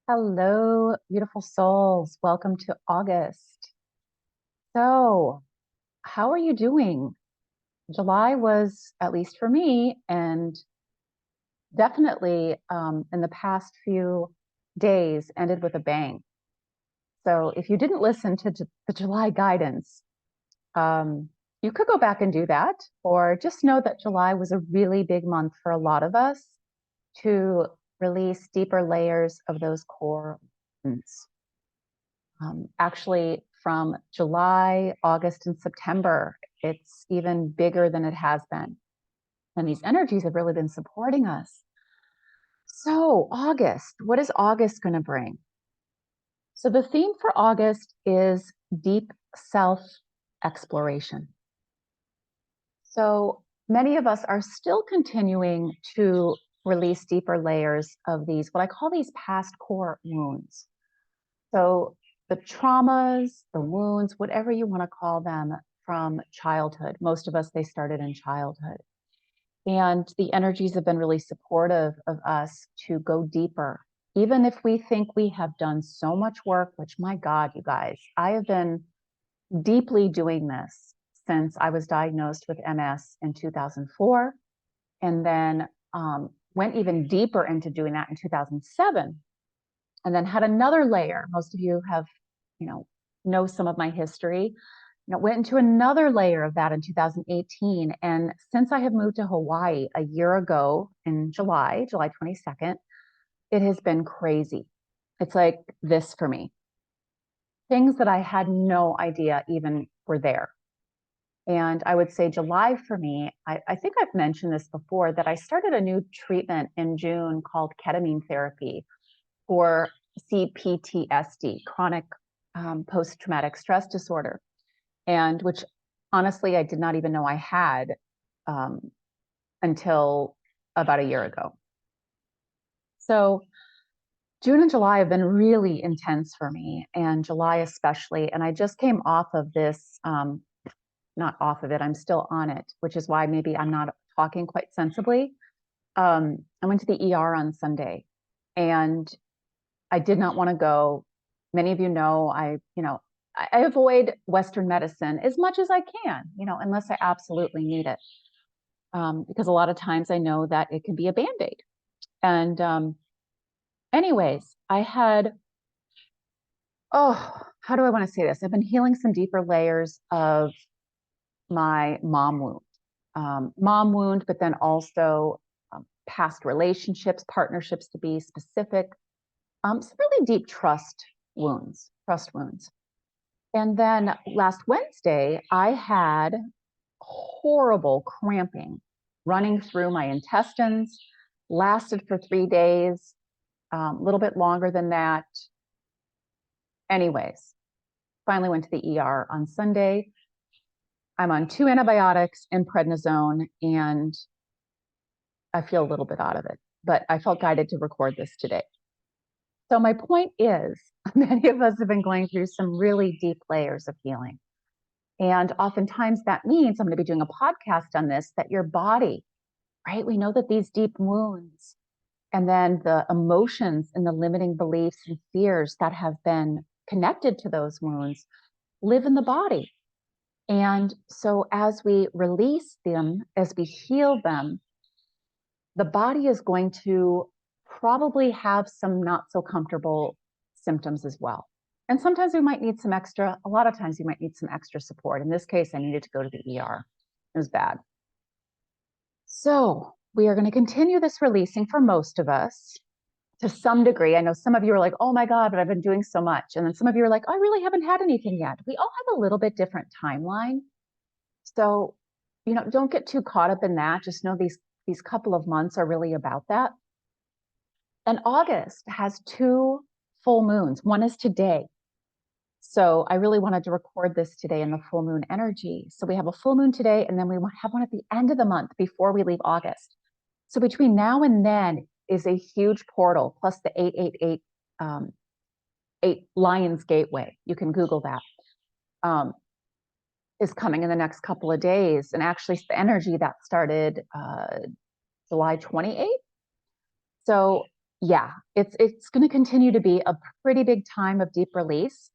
Hello, beautiful souls. Welcome to August. So, how are you doing? July was, at least for me, and definitely in the past few days, ended with a bang. So, if you didn't listen to the July guidance, um, you could go back and do that, or just know that July was a really big month for a lot of us to release deeper layers of those core wounds. Actually, from July, August, and September, it's even bigger than it has been. And these energies have really been supporting us. So, August, what is August going to bring? So, the theme for August is deep self exploration. So, many of us are still continuing to release deeper layers of these, what I call these past core wounds. So the traumas, the wounds, whatever you want to call them from childhood, most of us, they started in childhood. And the energies have been really supportive of us to go deeper. Even if we think we have done so much work, which my God, you guys, I have been deeply doing this since I was diagnosed with MS in 2004. And then went even deeper into doing that in 2007. And then had another layer. Most of you have know some of my history. Went into another layer of that in 2018. And since I have moved to Hawaii a year ago in July 22nd, it has been crazy. It's like this for me. Things that I had no idea even were there. And I would say July for me, I think I've mentioned this before, that I started a new treatment in June called ketamine therapy for CPTSD, chronic post-traumatic stress disorder, and which honestly I did not even know I had um, until about a year ago. So June and July have been really intense for me, and July especially. And I just came off of this, not off of it, I'm still on it, which is why maybe I'm not talking quite sensibly. I went to the ER on Sunday, and I did not want to go. Many of you know I avoid Western medicine as much as I can, unless I absolutely need it. Because a lot of times I know that it can be a band-aid. And anyways, I had, how do I want to say this? I've been healing some deeper layers of my mom wound, but then also past relationships, partnerships to be specific, some really deep trust wounds. And then last Wednesday, I had horrible cramping running through my intestines, lasted for 3 days, a little bit longer than that. Anyways, finally went to the ER on Sunday. I'm on 2 antibiotics and prednisone, and I feel a little bit out of it, but I felt guided to record this today. So my point is, many of us have been going through some really deep layers of healing. And oftentimes that means I'm going to be doing a podcast on this, that your body, right? We know that these deep wounds and then the emotions and the limiting beliefs and fears that have been connected to those wounds live in the body. And so as we release them, as we heal them, the body is going to probably have some not so comfortable symptoms as well. And sometimes we might need some extra, a lot of times you might need some extra support. In this case, I needed to go to the ER. It was bad. So we are going to continue this releasing for most of us to some degree. I know some of you are like, oh my God, but I've been doing so much. And then some of you are like, I really haven't had anything yet. We all have a little bit different timeline. So, don't get too caught up in that. Just know these couple of months are really about that. And August has 2 full moons. One is today. So I really wanted to record this today in the full moon energy. So we have a full moon today, and then we have one at the end of the month before we leave August. So between now and then is a huge portal, plus the 888 8 Lions Gateway. You can Google that. Is coming in the next couple of days. And actually the energy that started July 28th. So yeah, it's going to continue to be a pretty big time of deep release.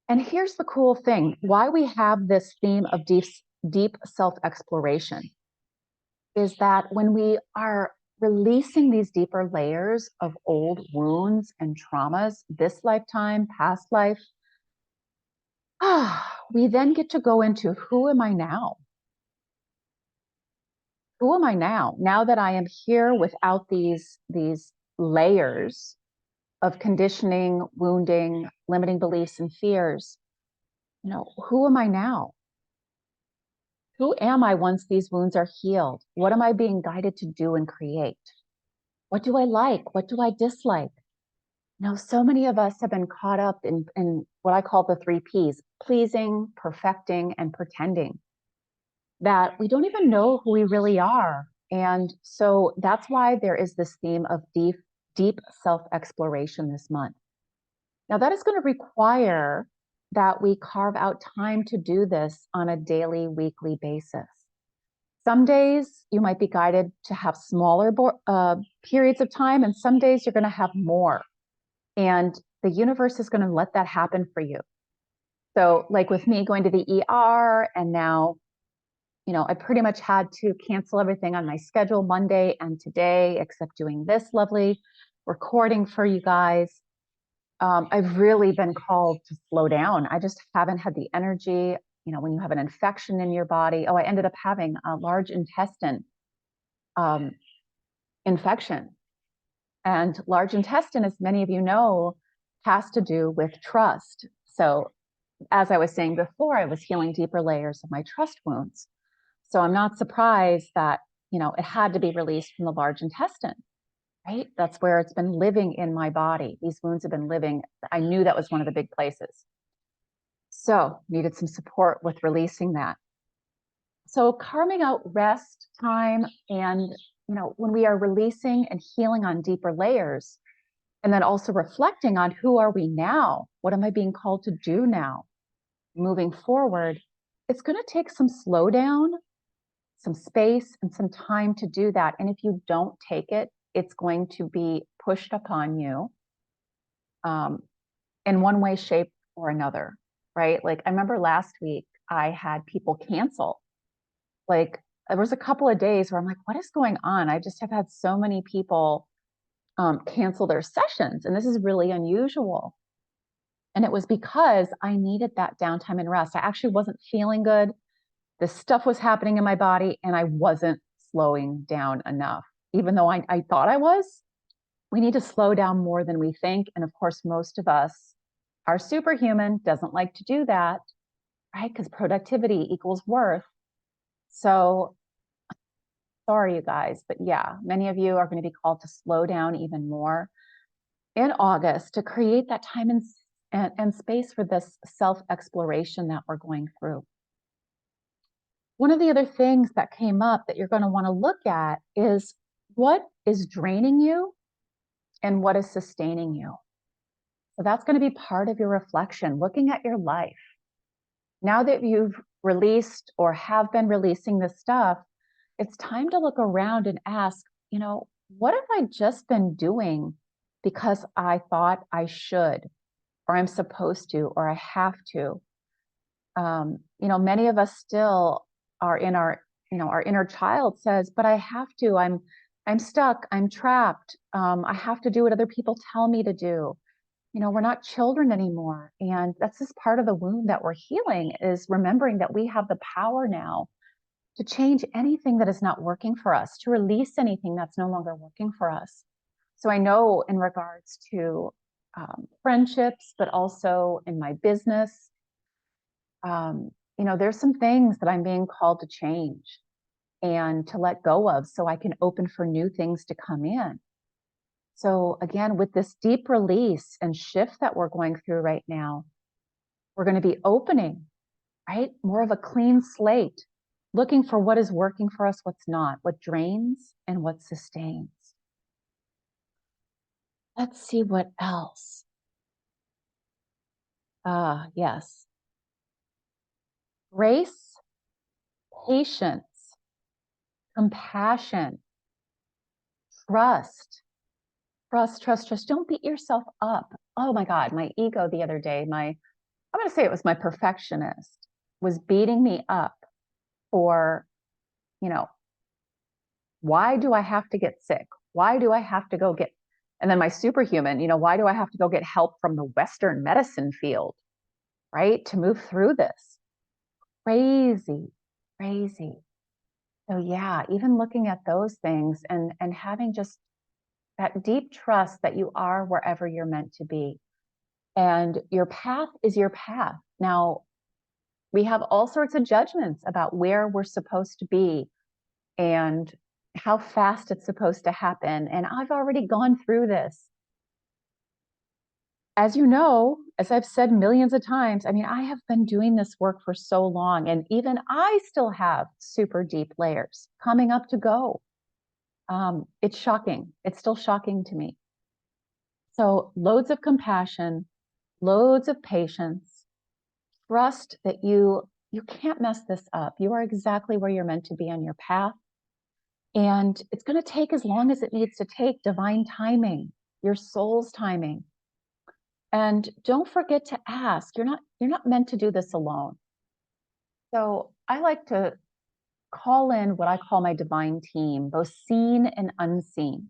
And here's the cool thing, why we have this theme of deep self-exploration is that when we are releasing these deeper layers of old wounds and traumas, this lifetime, past life, we then get to go into who am I now? Who am I now? Now that I am here without these layers of conditioning, wounding, limiting beliefs and fears, who am I now? Who am I once these wounds are healed? What am I being guided to do and create? What do I like? What do I dislike? So many of us have been caught up in what I call the 3 Ps: pleasing, perfecting, and pretending, that we don't even know who we really are. And so that's why there is this theme of deep self-exploration this month. Now, that is going to require that we carve out time to do this on a daily, weekly basis. Some days you might be guided to have smaller periods of time, and some days you're going to have more. And the universe is going to let that happen for you. So, like with me going to the ER, and now, I pretty much had to cancel everything on my schedule Monday and today, except doing this lovely recording for you guys. I've really been called to slow down. I just haven't had the energy. When you have an infection in your body, I ended up having a large intestine infection. And large intestine, as many of you know, has to do with trust. So, as I was saying before, I was healing deeper layers of my trust wounds. So I'm not surprised that, it had to be released from the large intestine, right? That's where it's been living in my body. These wounds have been living. I knew that was one of the big places. So needed some support with releasing that. So carving out rest time and, when we are releasing and healing on deeper layers, and then also reflecting on who are we now? What am I being called to do now? Moving forward, it's going to take some slowdown, some space, and some time to do that. And if you don't take it, it's going to be pushed upon you in one way, shape, or another, right? Like I remember last week, I had people cancel. Like there was a couple of days where I'm like, what is going on? I just have had so many people cancel their sessions, and this is really unusual. And it was because I needed that downtime and rest. I actually wasn't feeling good. This stuff was happening in my body, and I wasn't slowing down enough, even though I thought I was. We need to slow down more than we think. And of course, most of us are superhuman, doesn't like to do that, right? Because productivity equals worth. So sorry, you guys, but yeah, many of you are going to be called to slow down even more in August to create that time and space for this self-exploration that we're going through. One of the other things that came up that you're going to want to look at is what is draining you and what is sustaining you. So that's going to be part of your reflection, looking at your life. Now that you've released or have been releasing this stuff, it's time to look around and ask, what have I just been doing because I thought I should, or I'm supposed to, or I have to? Many of us still are in our inner child says, but I have to, I'm stuck, I'm trapped. I have to do what other people tell me to do. We're not children anymore. And that's just part of the wound that we're healing, is remembering that we have the power now to change anything that is not working for us, to release anything that's no longer working for us. So I know in regards to friendships, but also in my business, there's some things that I'm being called to change and to let go of so I can open for new things to come in. So again, with this deep release and shift that we're going through right now, we're going to be opening, right? More of a clean slate, looking for what is working for us, what's not, what drains and what sustains. Let's see what else. Yes. Grace, patience, compassion, trust, trust, trust, trust. Don't beat yourself up. Oh my God, my ego the other day, I'm going to say it was my perfectionist, was beating me up for, you know, why do I have to get sick? Why do I have to go get, and then my superhuman, why do I have to go get help from the Western medicine field, right? To move through this. Crazy, crazy. So yeah, even looking at those things and having just that deep trust that you are wherever you're meant to be. And your path is your path. Now, we have all sorts of judgments about where we're supposed to be and how fast it's supposed to happen. And I've already gone through this. As you know, as I've said millions of times, I mean, I have been doing this work for so long, and even I still have super deep layers coming up to go. It's shocking. It's still shocking to me. So loads of compassion, loads of patience, trust that you can't mess this up. You are exactly where you're meant to be on your path. And it's going to take as long as it needs to take, divine timing, your soul's timing. And don't forget to ask. You're not meant to do this alone. So I like to call in what I call my divine team, both seen and unseen,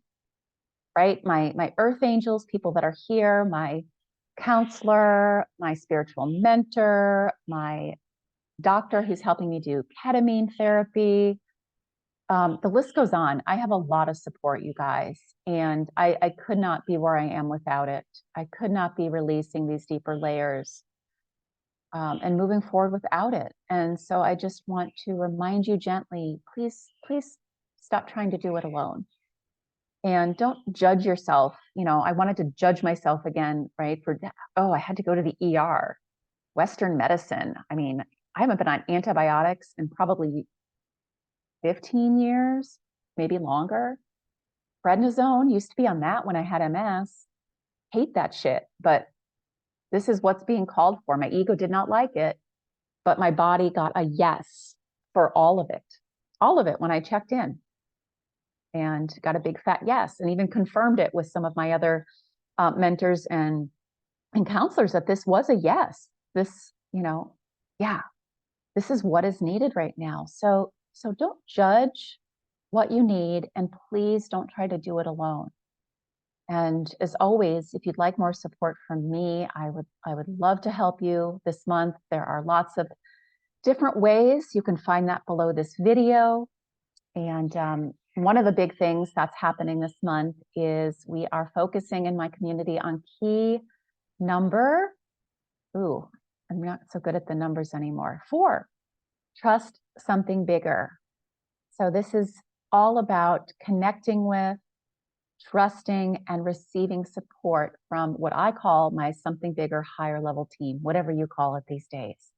right? My earth angels, people that are here, my counselor, my spiritual mentor, my doctor who's helping me do ketamine therapy. The list goes on. I have a lot of support, you guys, and I could not be where I am without it. I could not be releasing these deeper layers and moving forward without it. And so I just want to remind you gently, please, please stop trying to do it alone. And don't judge yourself. I wanted to judge myself again, right? I had to go to the ER, Western medicine. I mean, I haven't been on antibiotics in probably 15 years, maybe longer. Prednisone, used to be on that when I had MS. Hate that shit, but this is what's being called for. My ego did not like it, but my body got a yes for all of it when I checked in, and got a big fat yes, and even confirmed it with some of my other mentors and counselors that this was a yes. This, yeah, this is what is needed right now. So don't judge what you need, and please don't try to do it alone. And as always, if you'd like more support from me, I would love to help you this month. There are lots of different ways. You can find that below this video. And one of the big things that's happening this month is we are focusing in my community on key number. Ooh, I'm not so good at the numbers anymore. 4, trust something bigger. So this is all about connecting with, trusting, and receiving support from what I call my something bigger, higher level team, whatever you call it these days.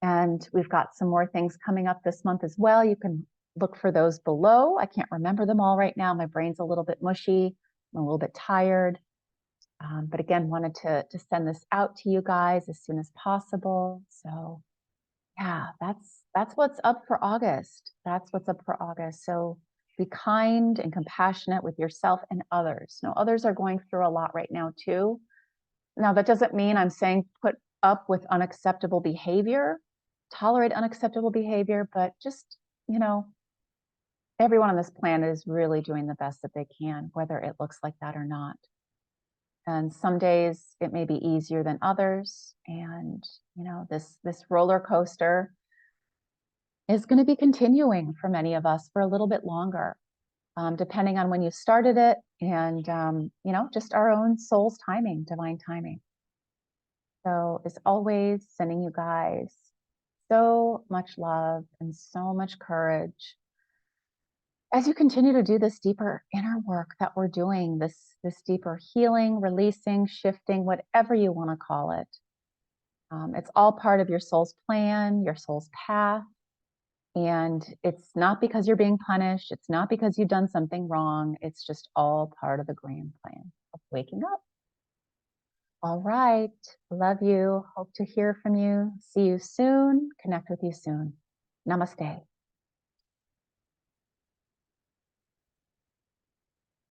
And we've got some more things coming up this month as well. You can look for those below. I can't remember them all right now. My brain's a little bit mushy. I'm a little bit tired. But again, wanted to send this out to you guys as soon as possible. So yeah, that's what's up for August. That's what's up for August. So be kind and compassionate with yourself and others. Now, others are going through a lot right now too. Now, that doesn't mean I'm saying put up with unacceptable behavior, tolerate unacceptable behavior, but just, everyone on this planet is really doing the best that they can, whether it looks like that or not. And some days it may be easier than others. And, this roller coaster is going to be continuing for many of us for a little bit longer, depending on when you started it and, just our own soul's timing, divine timing. So as always, sending you guys so much love and so much courage as you continue to do this deeper inner work that we're doing, this deeper healing, releasing, shifting, whatever you want to call it. It's all part of your soul's plan, your soul's path. And it's not because you're being punished. It's not because you've done something wrong. It's just all part of the grand plan of waking up. All right. Love you. Hope to hear from you. See you soon. Connect with you soon. Namaste.